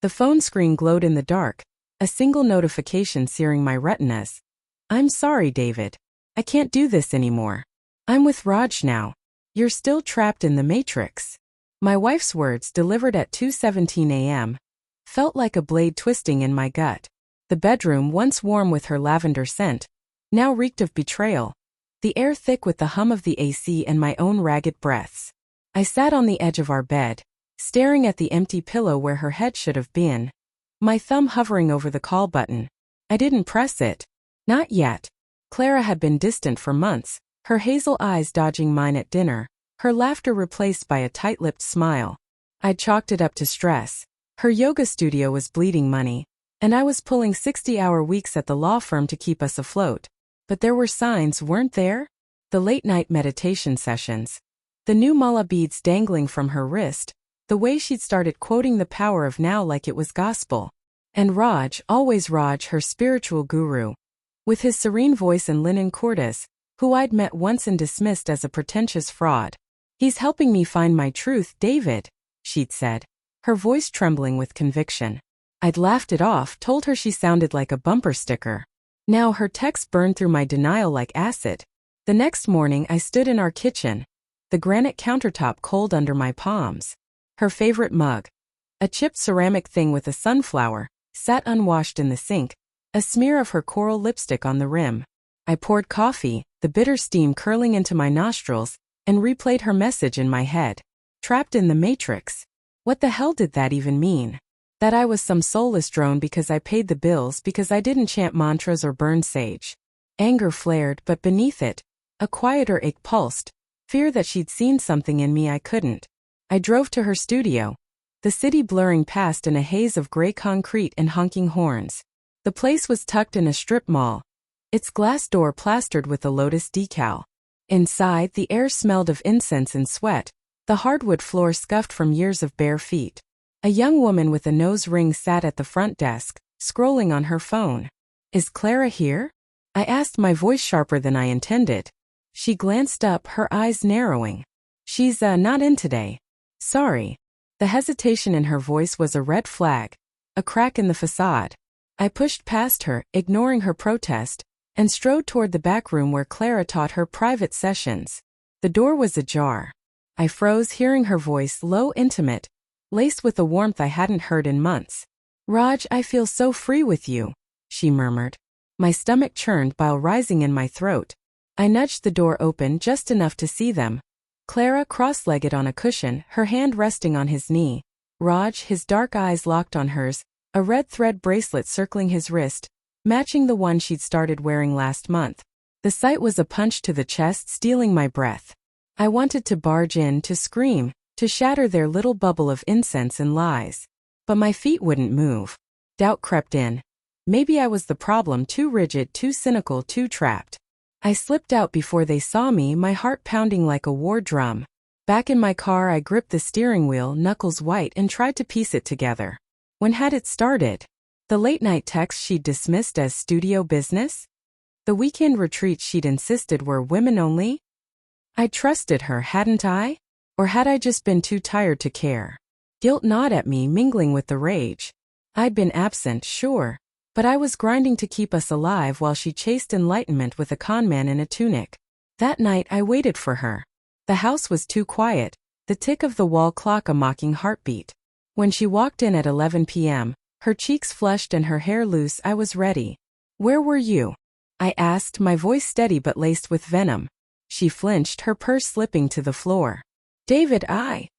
The phone screen glowed in the dark, a single notification searing my retinas. "I'm sorry, David. I can't do this anymore. I'm with Raj now. You're still trapped in the matrix." My wife's words, delivered at 2:17 a.m., felt like a blade twisting in my gut. The bedroom, once warm with her lavender scent, now reeked of betrayal, the air thick with the hum of the AC and my own ragged breaths. I sat on the edge of our bed, staring at the empty pillow where her head should have been, my thumb hovering over the call button. I didn't press it. Not yet. Clara had been distant for months, her hazel eyes dodging mine at dinner, her laughter replaced by a tight-lipped smile. I'd chalked it up to stress. Her yoga studio was bleeding money, and I was pulling 60-hour weeks at the law firm to keep us afloat. But there were signs, weren't there? The late-night meditation sessions, the new mala beads dangling from her wrist, the way she'd started quoting the power of now like it was gospel. And Raj, always Raj, her spiritual guru, with his serene voice and linen kurtas, who I'd met once and dismissed as a pretentious fraud. "He's helping me find my truth, David," she'd said, her voice trembling with conviction. I'd laughed it off, told her she sounded like a bumper sticker. Now her text burned through my denial like acid. The next morning I stood in our kitchen, the granite countertop cold under my palms. Her favorite mug, a chipped ceramic thing with a sunflower, sat unwashed in the sink, a smear of her coral lipstick on the rim. I poured coffee, the bitter steam curling into my nostrils, and replayed her message in my head. Trapped in the matrix. What the hell did that even mean? That I was some soulless drone because I paid the bills, because I didn't chant mantras or burn sage. Anger flared, but beneath it, a quieter ache pulsed, fear that she'd seen something in me I couldn't. I drove to her studio, the city blurring past in a haze of gray concrete and honking horns. The place was tucked in a strip mall, its glass door plastered with a lotus decal. Inside, the air smelled of incense and sweat, the hardwood floor scuffed from years of bare feet. A young woman with a nose ring sat at the front desk, scrolling on her phone. "Is Clara here?" I asked, my voice sharper than I intended. She glanced up, her eyes narrowing. "She's not in today. Sorry." The hesitation in her voice was a red flag, a crack in the facade. I pushed past her, ignoring her protest, and strode toward the back room where Clara taught her private sessions. The door was ajar. I froze, hearing her voice, low, intimate, laced with a warmth I hadn't heard in months. "Raj, I feel so free with you," she murmured. My stomach churned, bile rising in my throat. I nudged the door open just enough to see them. Clara, cross-legged on a cushion, her hand resting on his knee. Raj, his dark eyes locked on hers, a red thread bracelet circling his wrist, matching the one she'd started wearing last month. The sight was a punch to the chest, stealing my breath. I wanted to barge in, to scream, to shatter their little bubble of incense and lies. But my feet wouldn't move. Doubt crept in. Maybe I was the problem, too rigid, too cynical, too trapped. I slipped out before they saw me, my heart pounding like a war drum. Back in my car, I gripped the steering wheel, knuckles white, and tried to piece it together. When had it started? The late-night texts she'd dismissed as studio business? The weekend retreats she'd insisted were women only? I trusted her, hadn't I? Or had I just been too tired to care? Guilt gnawed at me, mingling with the rage. I'd been absent, sure, but I was grinding to keep us alive while she chased enlightenment with a conman in a tunic. That night I waited for her. The house was too quiet, the tick of the wall clock a mocking heartbeat. When she walked in at 11 p.m., her cheeks flushed and her hair loose, I was ready. "Where were you?" I asked, my voice steady but laced with venom. She flinched, her purse slipping to the floor. "David,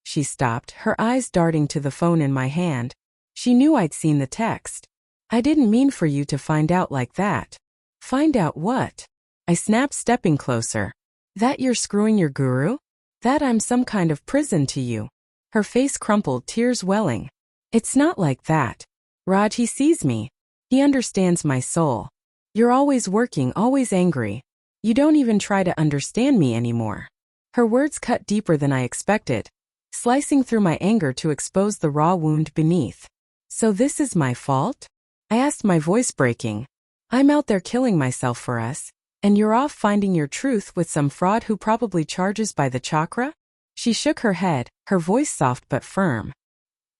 She stopped, her eyes darting to the phone in my hand. She knew I'd seen the text. "I didn't mean for you to find out like that." "Find out what?" I snapped, stepping closer. "That you're screwing your guru? That I'm some kind of prison to you?" Her face crumpled, tears welling. "It's not like that. Raj, he sees me. He understands my soul. You're always working, always angry. You don't even try to understand me anymore." Her words cut deeper than I expected, slicing through my anger to expose the raw wound beneath. "So this is my fault?" I asked, my voice breaking. "I'm out there killing myself for us, and you're off finding your truth with some fraud who probably charges by the chakra?" She shook her head, her voice soft but firm.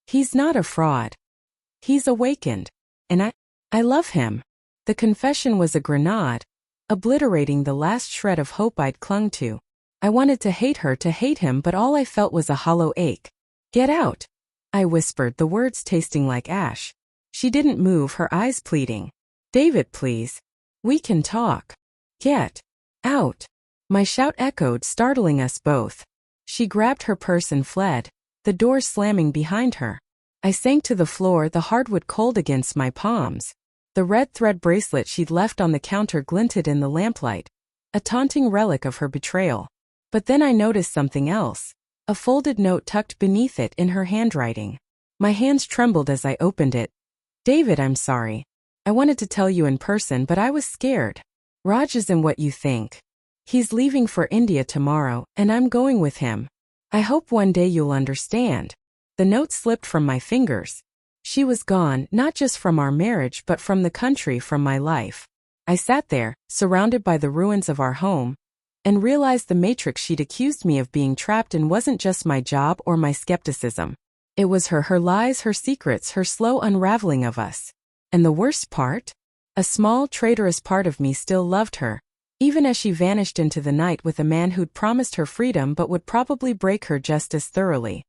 "He's not a fraud. He's awakened. And I love him. The confession was a grenade, obliterating the last shred of hope I'd clung to. I wanted to hate her, to hate him, but all I felt was a hollow ache. Get out, I whispered, the words tasting like ash. She didn't move, her eyes pleading. David, please. We can talk. Get out. My shout echoed, startling us both. She grabbed her purse and fled, the door slamming behind her. I sank to the floor, the hardwood cold against my palms. The red thread bracelet she'd left on the counter glinted in the lamplight, a taunting relic of her betrayal. But then I noticed something else, a folded note tucked beneath it in her handwriting. My hands trembled as I opened it. David, I'm sorry. I wanted to tell you in person, but I was scared. Raj isn't what you think. He's leaving for India tomorrow, and I'm going with him. I hope one day you'll understand. The note slipped from my fingers. She was gone, not just from our marriage but from the country, from my life. I sat there, surrounded by the ruins of our home, and realized the matrix she'd accused me of being trapped in wasn't just my job or my skepticism. It was her lies, her secrets, her slow unraveling of us. And the worst part? A small, traitorous part of me still loved her, even as she vanished into the night with a man who'd promised her freedom but would probably break her just as thoroughly.